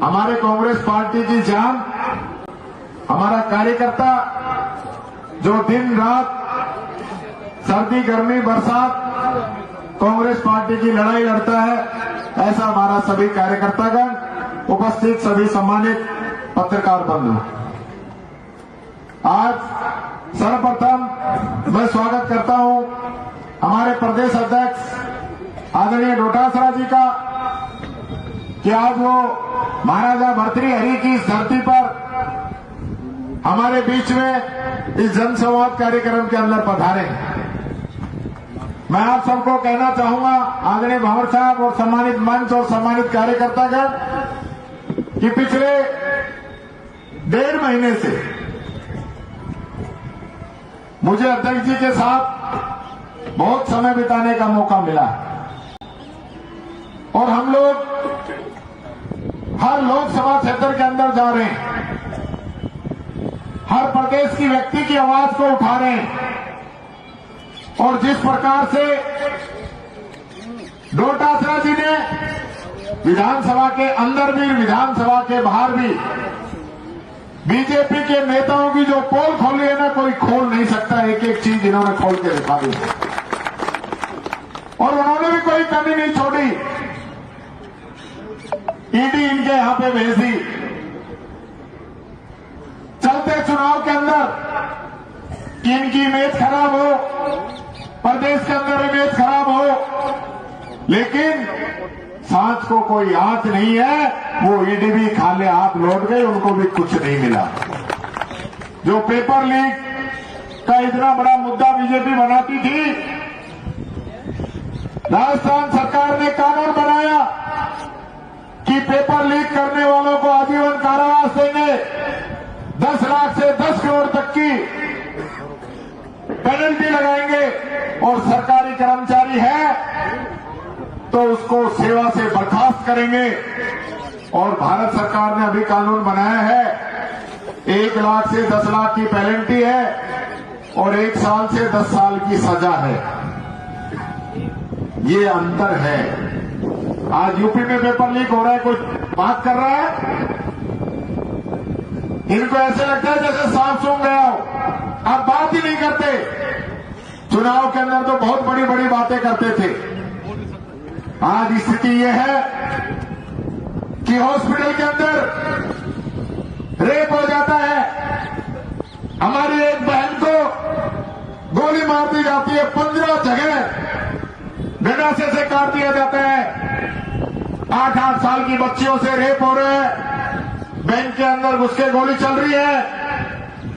हमारे कांग्रेस पार्टी की जान, हमारा कार्यकर्ता जो दिन रात सर्दी गर्मी बरसात कांग्रेस पार्टी की लड़ाई लड़ता है, ऐसा हमारा सभी कार्यकर्तागण, उपस्थित सभी सम्मानित पत्रकार बंधु, आज सर्वप्रथम मैं स्वागत करता हूं हमारे प्रदेश अध्यक्ष आदरणीय डोटासरा जी का कि आज वो महाराजा भर्तृहरि की इस धरती पर हमारे बीच में इस जनसंवाद कार्यक्रम के अंदर पधारे। मैं आप सबको कहना चाहूंगा, आदरणीय भंवर साहब और सम्मानित मंच और सम्मानित कार्यकर्तागण, कि पिछले 1.5 महीने से मुझे अध्यक्ष जी के साथ बहुत समय बिताने का मौका मिला और हम लोग हर लोकसभा क्षेत्र के अंदर जा रहे हैं, हर प्रदेश की व्यक्ति की आवाज को उठा रहे हैं और जिस प्रकार से डोटासरा जी ने विधानसभा के अंदर भी विधानसभा के बाहर भी बीजेपी के नेताओं की जो पोल खोली है ना, कोई खोल नहीं सकता। एक एक चीज इन्होंने खोल के दिखा दी और उन्होंने भी कोई कमी नहीं छोड़ी। ईडी इनके यहां पे भेज दी। चलते चुनाव के अंदर कि इनकी इमेज खराब हो, प्रदेश के अंदर इमेज खराब हो, लेकिन सांच को कोई आंच नहीं है। वो ईडी भी खाली हाथ लौट गए, उनको भी कुछ नहीं मिला। जो पेपर लीक का इतना बड़ा मुद्दा बीजेपी बनाती थी, राजस्थान सरकार ने कानून बनाया कि पेपर लीक करने वालों को आजीवन कारावास देंगे, 10 लाख से 10 करोड़ तक की पेनल्टी लगाएंगे और सरकारी कर्मचारी है तो उसको सेवा से बर्खास्त करेंगे। और भारत सरकार ने अभी कानून बनाया है, 1 लाख से 10 लाख की पेनल्टी है और 1 साल से 10 साल की सजा है। ये अंतर है। आज यूपी में पेपर लीक हो रहा है, कोई बात कर रहा है? इनको ऐसे लगता है जैसे सांप सूंघ गया हो, आप बात ही नहीं करते। चुनाव के अंदर तो बहुत बड़ी बड़ी बातें करते थे। आज स्थिति यह है कि हॉस्पिटल के अंदर रेप हो जाता है, हमारी एक बहन को गोली मार दी जाती है, 15 जगह गंडासे से काट दिया जाता है, 8-8 साल की बच्चियों से रेप हो रहे हैं, बैंक के अंदर घुस के गोली चल रही है।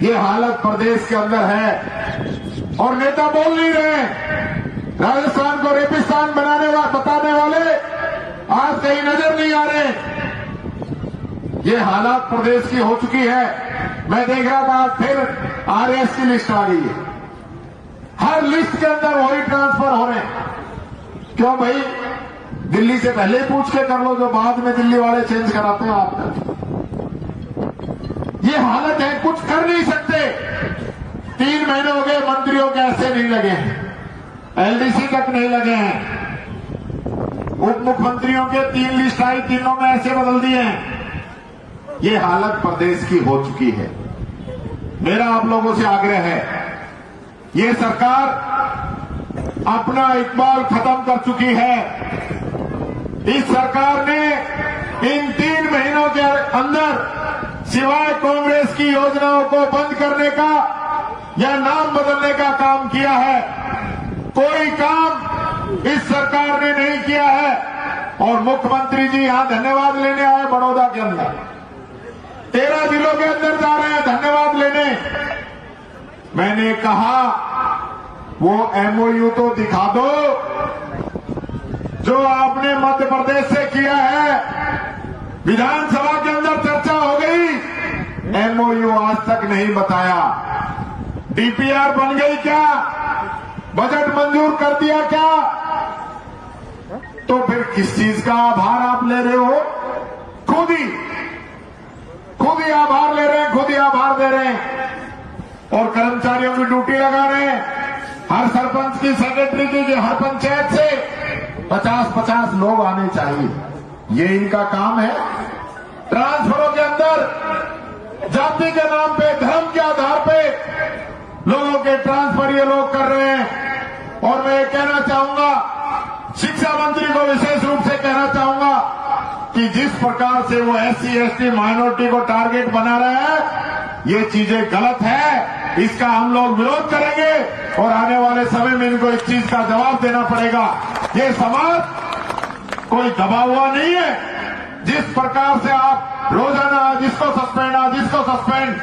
ये हालत प्रदेश के अंदर है और नेता बोल नहीं रहे। राजस्थान को रेपिस्तान बताने वाले आज कहीं नजर नहीं आ रहे। ये हालात प्रदेश की हो चुकी है। मैं देख रहा था आज फिर आरएस की लिस्ट आ गई है, हर लिस्ट के अंदर वही ट्रांसफर हो रहे हैं। क्यों भाई? दिल्ली से पहले ही पूछ के कर लो, जो बाद में दिल्ली वाले चेंज कराते हैं आपका। ये हालत है, कुछ कर नहीं सकते। 3 महीने हो गए, मंत्रियों के ऐसे नहीं लगे हैं, एलडीसी तक नहीं लगे हैं। उप मुख्यमंत्रियों के 3 लिस्ट आई, तीनों में ऐसे बदल दिए हैं। ये हालत प्रदेश की हो चुकी है। मेरा आप लोगों से आग्रह है, ये सरकार अपना इकबाल खत्म कर चुकी है। इस सरकार ने इन 3 महीनों के अंदर सिवाय कांग्रेस की योजनाओं को बंद करने का या नाम बदलने का काम किया है, कोई काम इस सरकार ने नहीं किया है। और मुख्यमंत्री जी यहां धन्यवाद लेने आए बड़ौदा के अंदर, 13 जिलों के अंदर जा रहे हैं धन्यवाद लेने। मैंने कहा वो एमओयू तो दिखा दो जो आपने मध्य प्रदेश से किया है। विधानसभा के अंदर चर्चा हो गई, एमओयू आज तक नहीं बताया। डीपीआर बन गई क्या? बजट मंजूर कर दिया क्या? तो फिर किस चीज का आभार आप ले रहे हो? खुद ही आभार ले रहे हैं, खुद ही आभार दे रहे हैं और कर्मचारियों की ड्यूटी लगा रहे हैं। हर सरपंच की, सेक्रेटरी की, हर पंचायत से 50-50 लोग आने चाहिए, ये इनका काम है। जाति के नाम पे, धर्म के आधार पे लोगों के ट्रांसफर ये लोग कर रहे हैं। और मैं ये कहना चाहूंगा, शिक्षा मंत्री को विशेष रूप से कहना चाहूंगा कि जिस प्रकार से वो SC ST माइनॉरिटी को टारगेट बना रहे हैं, ये चीजें गलत है। इसका हम लोग विरोध करेंगे और आने वाले समय में इनको इस चीज का जवाब देना पड़ेगा। ये समाज कोई दबा हुआ नहीं है। जिस प्रकार से आप रोजाना जिसको सस्पेंड,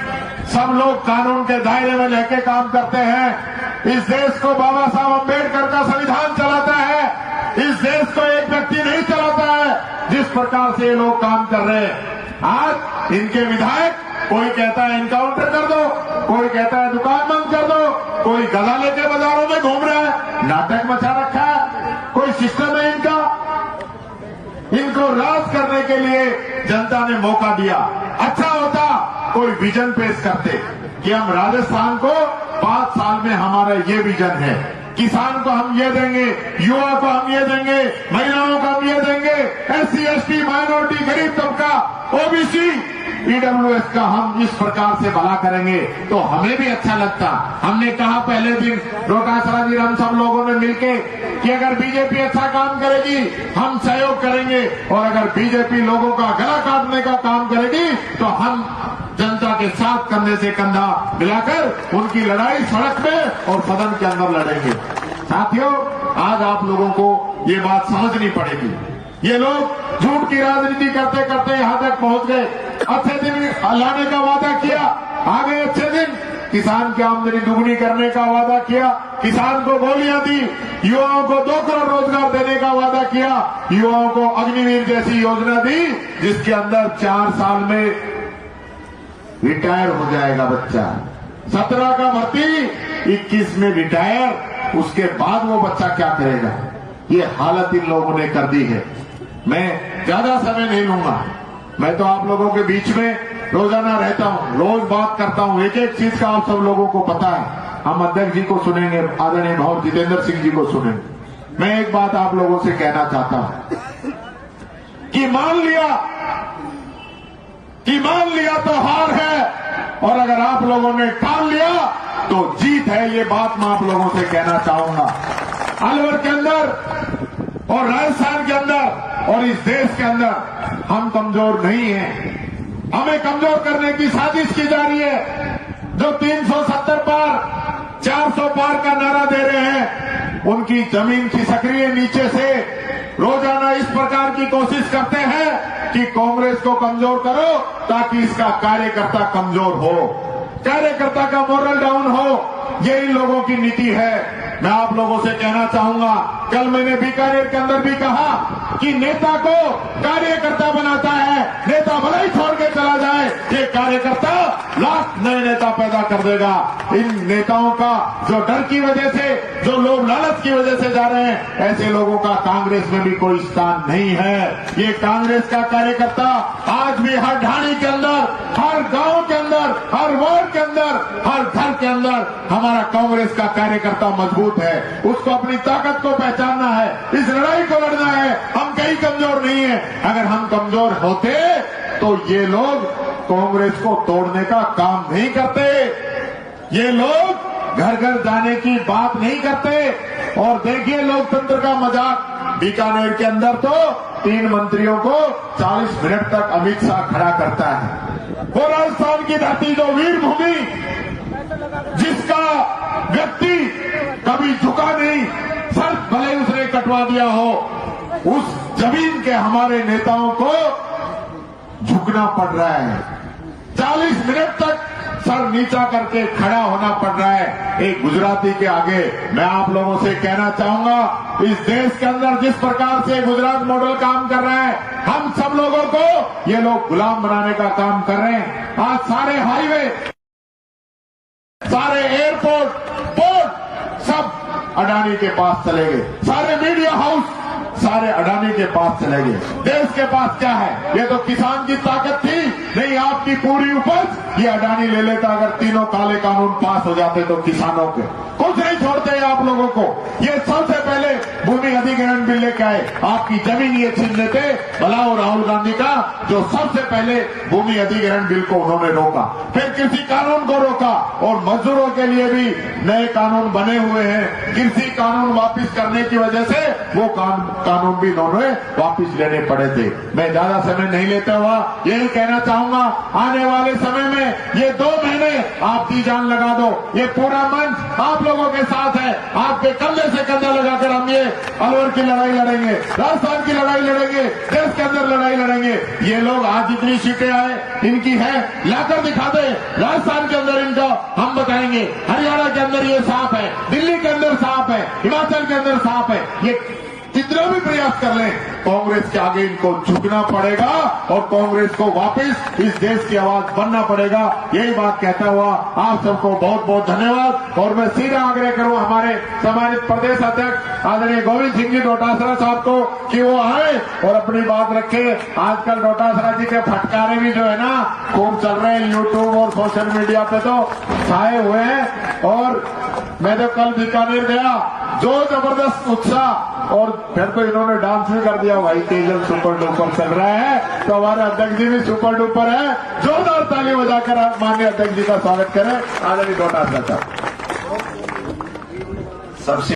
सब लोग कानून के दायरे में लेके काम करते हैं। इस देश को बाबा साहब अम्बेडकर का संविधान चलाता है। इस देश को एक व्यक्ति नहीं चलाता है। जिस प्रकार से ये लोग काम कर रहे हैं, आज इनके विधायक, कोई कहता है इनकाउंटर कर दो, कोई कहता है दुकान बंद कर दो, कोई गला लेके बाजारों में घूम रहा है, नाटक मचा रखा है। कोई सिस्टम है इनका? इनको राज करने के लिए जनता ने मौका दिया। अच्छा होता कोई विजन पेश करते कि हम राजस्थान को 5 साल में हमारा ये विजन है, किसान को हम ये देंगे, युवा को हम ये देंगे, महिलाओं को हम ये देंगे, SC ST माइनॉरिटी, गरीब तबका, OBC, EWS का हम इस प्रकार से भला करेंगे तो हमें भी अच्छा लगता। हमने कहा पहले दिन रोटासरा जी, हम सब लोगों ने मिलके कि अगर बीजेपी अच्छा काम करेगी हम सहयोग करेंगे, और अगर बीजेपी लोगों का गला काटने का काम करेगी तो हम जनता के साथ कंधे से कंधा मिलाकर उनकी लड़ाई सड़क में और सदन के अंदर लड़ेंगे। साथियों, आज आप लोगों को ये बात समझनी पड़ेगी। ये लोग झूठ की राजनीति करते करते यहां तक पहुंच गए। अच्छे दिन लाने का वादा किया, आगे अच्छे दिन किसान की आमदनी दुगनी करने का वादा किया, किसान को गोलियां दी, युवाओं को 2 करोड़ रोजगार देने का वादा किया, युवाओं को अग्निवीर जैसी योजना दी जिसके अंदर 4 साल में रिटायर हो जाएगा बच्चा। 17 का भर्ती, 21 में रिटायर, उसके बाद वो बच्चा क्या करेगा? ये हालत इन लोगों ने कर दी है। मैं ज्यादा समय नहीं लूंगा। मैं तो आप लोगों के बीच में रोजाना रहता हूं, रोज बात करता हूं, एक एक चीज का आप सब लोगों को पता है। हम अध्यक्ष जी को सुनेंगे, आदरणीय भाव जितेंद्र सिंह जी को सुनेंगे। मैं एक बात आप लोगों से कहना चाहता हूं कि मान लिया तो हार है, और अगर आप लोगों ने ठान लिया तो जीत है। ये बात मैं आप लोगों से कहना चाहूंगा। अलवर के अंदर और राजस्थान के अंदर और इस देश के अंदर हम कमजोर नहीं हैं। हमें कमजोर करने की साजिश की जा रही है। जो 370 पार 400 पार का नारा दे रहे हैं, उनकी जमीन खिसक रही है नीचे से। रोजाना इस प्रकार की कोशिश करते हैं कि कांग्रेस को कमजोर करो ताकि इसका कार्यकर्ता कमजोर हो, कार्यकर्ता का मोरल डाउन हो। ये इन लोगों की नीति है। मैं आप लोगों से कहना चाहूंगा, कल मैंने बीकानेर के अंदर भी कहा कि नेता को कार्यकर्ता बनाता है, नेता भले ही छोड़ के चला जाए, ये कार्यकर्ता लाख नए नेता पैदा कर देगा। इन नेताओं का जो डर की वजह से, जो लोग लालच की वजह से जा रहे हैं, ऐसे लोगों का कांग्रेस में भी कोई स्थान नहीं है। ये कांग्रेस का कार्यकर्ता आज भी हर ढाणी के अंदर, हर गांव के अंदर, हर वार्ड के अंदर, हर घर के अंदर हमारा कांग्रेस का कार्यकर्ता मजबूत है। उसको अपनी ताकत को पहचानना है, इस लड़ाई को लड़ना है। हम कहीं कमजोर नहीं है। अगर हम कमजोर होते तो ये लोग कांग्रेस को तोड़ने का काम नहीं करते। ये लोग घर घर जाने की बात नहीं करते। और देखिए लोकतंत्र का मजाक, बीकानेर के अंदर तो 3 मंत्रियों को 40 मिनट तक अमित शाह खड़ा करता है। वो राजस्थान की धरती, जो वीर भूमि, जिसका व्यक्ति कभी झुका नहीं, सर भले उसने कटवा दिया हो, उस जमीन के हमारे नेताओं को झुकना पड़ रहा है। 40 मिनट तक सर नीचा करके खड़ा होना पड़ रहा है एक गुजराती के आगे। मैं आप लोगों से कहना चाहूंगा, इस देश के अंदर जिस प्रकार से गुजरात मॉडल काम कर रहा है, हम सब लोगों को ये लोग गुलाम बनाने का काम कर रहे हैं। आज सारे हाईवे, सारे एयरपोर्ट, पोर्ट सब अडानी के पास चले गए। सारे मीडिया हाउस सारे अडानी के पास चले गए। देश के पास क्या है? ये तो किसान की ताकत थी, नहीं आपकी पूरी उपज ये अडानी ले लेता। अगर तीनों काले कानून पास हो जाते तो किसानों के कुछ नहीं छोड़ते आप लोगों को। ये सबसे पहले भूमि अधिग्रहण बिल लेके आए, आपकी जमीन ये छीन लेते भलाओ राहुल गांधी का, जो सबसे पहले भूमि अधिग्रहण बिल को उन्होंने रोका, फिर कृषि कानून को रोका, और मजदूरों के लिए भी नए कानून बने हुए हैं। कृषि कानून वापस करने की वजह से वो कानून भी इन्होंने वापस लेने पड़े थे। मैं ज्यादा समय नहीं लेता हुआ यही कहना चाहूंगा, आने वाले समय में ये 2 महीने आप की जान लगा दो, ये पूरा मंच आप लोगों के साथ है, आपके कंधे से कंधा लगाकर हम ये अलवर की लड़ाई लड़ेंगे, राजस्थान की लड़ाई लड़ेंगे, देश के अंदर लड़ाई लड़ेंगे। ये लोग आज जितनी सीटें आए इनकी है, लाकर दिखा दे। राजस्थान के अंदर इनका हम बताएंगे, हरियाणा के अंदर ये सांप है, दिल्ली के अंदर सांप है, हिमाचल के अंदर सांप है। ये कितना भी प्रयास कर लें, कांग्रेस के आगे इनको झुकना पड़ेगा और कांग्रेस को वापस इस देश की आवाज बनना पड़ेगा। यही बात कहता हुआ आप सबको बहुत बहुत धन्यवाद। और मैं सीधा आग्रह करूं हमारे सम्मानित प्रदेश अध्यक्ष आदरणीय गोविंद सिंह जी डोटासरा साहब को कि वो आए और अपनी बात रखे। आजकल डोटासरा जी के फटकारे भी जो है ना खूब चल रहे हैं यूट्यूब और सोशल मीडिया पे, तो छाए हुए हैं। और मैं तो कल बीकानेर गया, जो जबरदस्त उत्साह, और फिर तो इन्होंने डांस भी कर दिया। भाई तेजल सुपर डुपर चल रहा है, तो हमारे अध्यक्ष जी भी सुपर डुपर है। जोरदार ताली बजाकर आप माननीय अध्यक्ष जी का स्वागत करें। आदरणीय डोटासरा साहब। सबसे